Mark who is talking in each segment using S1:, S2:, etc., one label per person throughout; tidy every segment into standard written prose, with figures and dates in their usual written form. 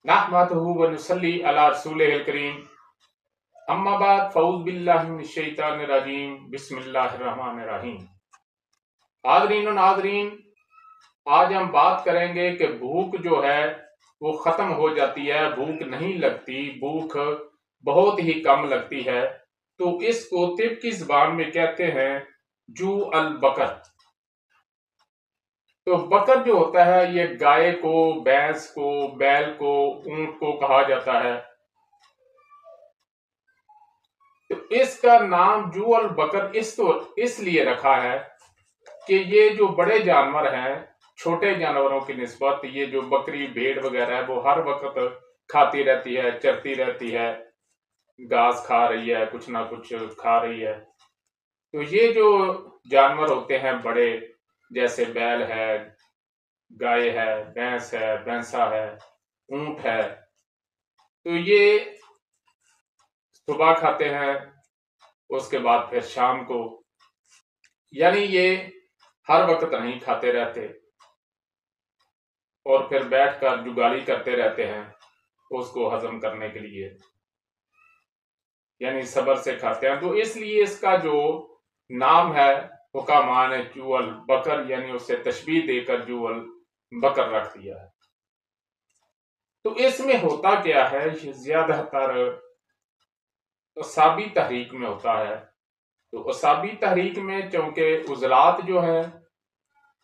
S1: नहमदुहु व नुसल्ली अला रसूलिहिल करीम। अम्मा बाद फ़ऊज़ बिल्लाहि मिनश शैतानिर रजीम। बिस्मिल्लाहिर रहमानिर रहीम। हाज़रीन व नाज़रीन, आज हम बात करेंगे कि भूख जो है वो खत्म हो जाती है, भूख नहीं लगती, भूख बहुत ही कम लगती है। तो इसको तिब की जुबान में कहते हैं जू अल बकर। तो बकर जो होता है ये गाय को, भैंस को, बैल को, ऊंट को कहा जाता है। तो इसका नाम जू अल बकर इसलिए रखा है कि ये जो बड़े जानवर हैं, छोटे जानवरों की निस्बत ये जो बकरी भेड़ वगैरह है वो हर वक्त खाती रहती है, चरती रहती है, घास खा रही है, कुछ ना कुछ खा रही है। तो ये जो जानवर होते हैं बड़े, जैसे बैल है, गाय है, भैंस है, भैंसा है, ऊंट है, तो ये सुबह खाते हैं, उसके बाद फिर शाम को, यानी ये हर वक्त नहीं खाते रहते और फिर बैठकर जुगाली करते रहते हैं उसको हजम करने के लिए, यानी सब्र से खाते हैं। तो इसलिए इसका जो नाम है हुकामान ने जूअल बकर, यानी उसे तशबीह देकर जूअल बकर रख दिया है। तो इसमें होता क्या है, ज्यादातर असाबी तहरीक में होता है। तो असाबी तहरीक में चूंकि उजलात जो है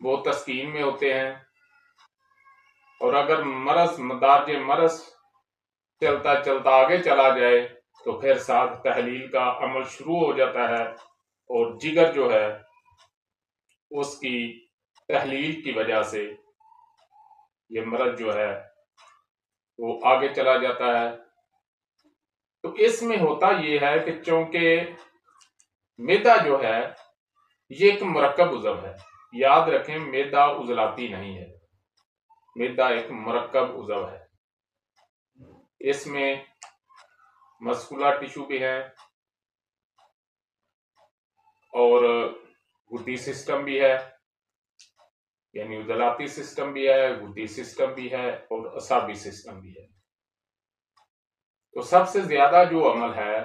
S1: वो तस्कीन में होते हैं, और अगर मरस मदारज मरस चलता चलता आगे चला जाए तो फिर साथ तहलील का अमल शुरू हो जाता है, और जिगर जो है उसकी तहलील की वजह से ये मरज जो है वो आगे चला जाता है। तो इसमें होता ये है कि चूंकि मैदा जो है ये एक मुरक्कब उज़व है, याद रखें मैदा उजलाती नहीं है, मैदा एक मुरक्कब उज़व है। इसमें मस्कुलर टिश्यू भी है और गुद्दी सिस्टम भी है, यानी उजलाती सिस्टम भी है, गुद्दी सिस्टम भी है और असाबी सिस्टम भी है। तो सबसे ज्यादा जो अमल है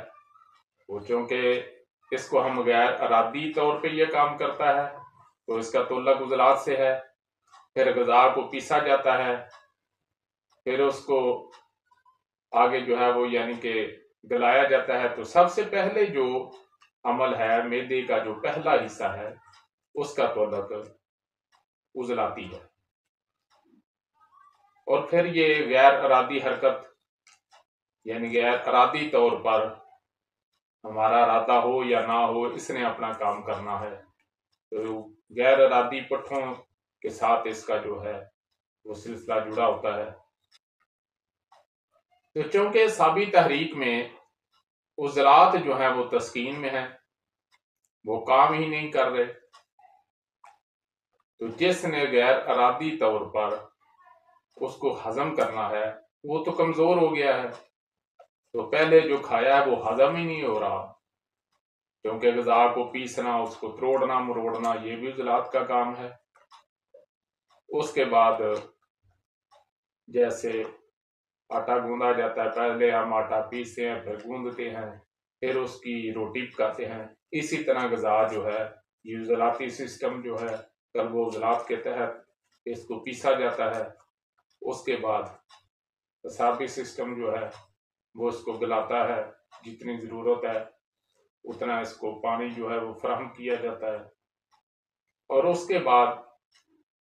S1: वो चूंकि इसको हम गैर अरादी तौर पे ये काम करता है तो इसका तल्लुक उजलात से है। फिर गज़ा को पीसा जाता है, फिर उसको आगे जो है वो यानी कि गलाया जाता है। तो सबसे पहले जो अमल है मैदे का जो पहला हिस्सा है उसका तल्लुक उजलाती है, और फिर ये गैर अरादी हरकत, यानी गैर अरादी तौर पर हमारा इरादा हो या ना हो इसने अपना काम करना है। तो गैर अरादी पट्ठों के साथ इसका जो है वो सिलसिला जुड़ा होता है। तो चूंकि साबी तहरीक में उजलात जो है वो तस्कीन में है, वो काम ही नहीं कर रहे, तो जिसने गैर अरादी तौर पर उसको हजम करना है वो तो कमजोर हो गया है। तो पहले जो खाया है वो हजम ही नहीं हो रहा, क्योंकि ग़िज़ा को पीसना, उसको तोड़ना मरोड़ना ये भी उजलात का काम है। उसके बाद जैसे आटा गूंदा जाता है, पहले हम आटा पीसते हैं, फिर गूंदते हैं, फिर उसकी रोटी पकाते हैं। इसी तरह ग़िज़ा जो है ये उजलाती सिस्टम जो है कल वो उजलात के तहत इसको पीसा जाता है। उसके बाद असाबी सिस्टम जो है वो इसको गलाता है, जितनी ज़रूरत है उतना इसको पानी जो है वो फराहम किया जाता है। और उसके बाद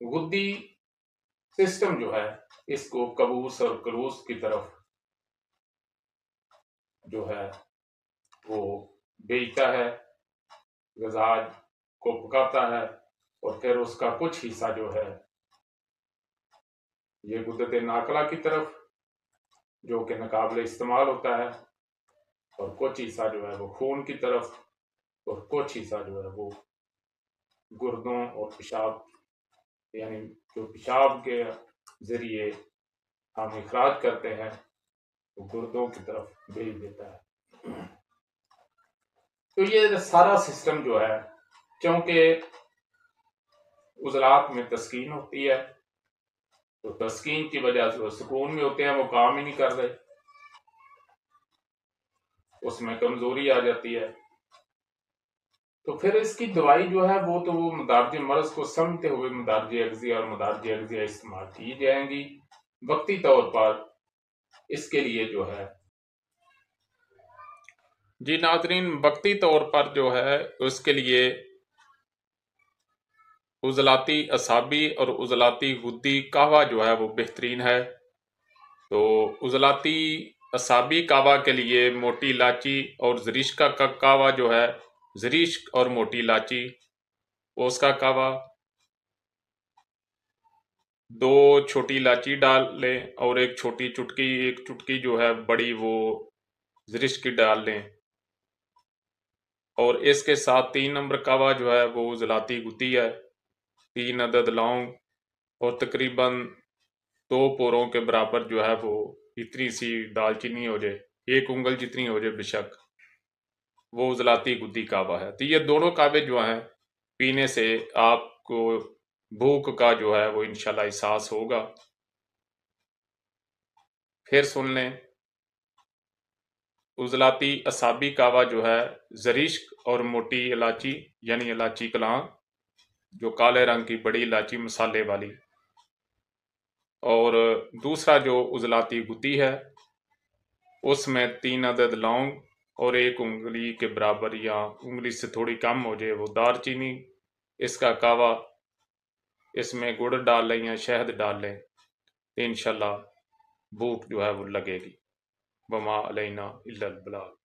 S1: गुद्दी सिस्टम जो है इसको कबूस और करूस की तरफ जो है वो बेचता है, ग़िज़ा को पकाता है, और फिर उसका कुछ हिस्सा जो है ये गुद्दत नाकला की तरफ जो कि नाकाबिल इस्तेमाल होता है, और कुछ हिस्सा जो है वो खून की तरफ, और कुछ हिस्सा जो है वो गुर्दों और पेशाब, यानी जो पेशाब के जरिए हम इखराज करते हैं तो गुर्दों की तरफ भेज देता है। तो ये सारा सिस्टम जो है क्योंकि उजलात में तस्कीन होती है तो तस्कीन की वजह से वो सुकून में होते हैं, वो काम ही नहीं कर रहे, उसमें कमजोरी आ जाती है। तो फिर इसकी दवाई जो है वो तो वो मदारज मर्ज को समझते हुए मदारज अगजिया और मदारज अगजिया इस्तेमाल की जाएंगी। वक्ती तौर पर इसके लिए जो है जी नाजरीन, वक्ती तौर पर जो है उसके लिए उजलाती असाबी और उजलाती गुद्दी कहवा जो है वो बेहतरीन है। तो उजलाती असाबी कहवा के लिए मोटी इलायची और जरीश का कहवा जो है, जरीश और मोटी इलायची उसका कहवा, 2 छोटी इलायची डाल लें और एक चुटकी जो है बड़ी वो जरीश की डाल लें। और इसके साथ 3 नंबर कहवा जो है वो उजलाती गुद्दी है, 3 अदद लौंग और तकरीबन 2 पोरों के बराबर जो है वो इतनी सी दालचीनी हो जाए, 1 उंगल जितनी हो जाए बेशक, वो उजलाती गुद्दी कहवा है। तो ये दोनों कहवे जो हैं पीने से आपको भूख का जो है वो इंशाल्लाह एहसास होगा। फिर सुन लें, उजलाती असाबी कहवा जो है जरीश और मोटी इलायची यानी इलायची कलां, जो काले रंग की बड़ी इलायची मसाले वाली, और दूसरा जो उजलाती गुद्दी है उसमें 3 अदद लौंग और 1 उंगली के बराबर या उंगली से थोड़ी कम हो जाए वो दारचीनी, इसका कहवा, इसमें गुड़ डाल लें या शहद डाल लें तो इंशाल्लाह भूख जो है वो लगेगी। वमा अलैना इल्लल बलाग।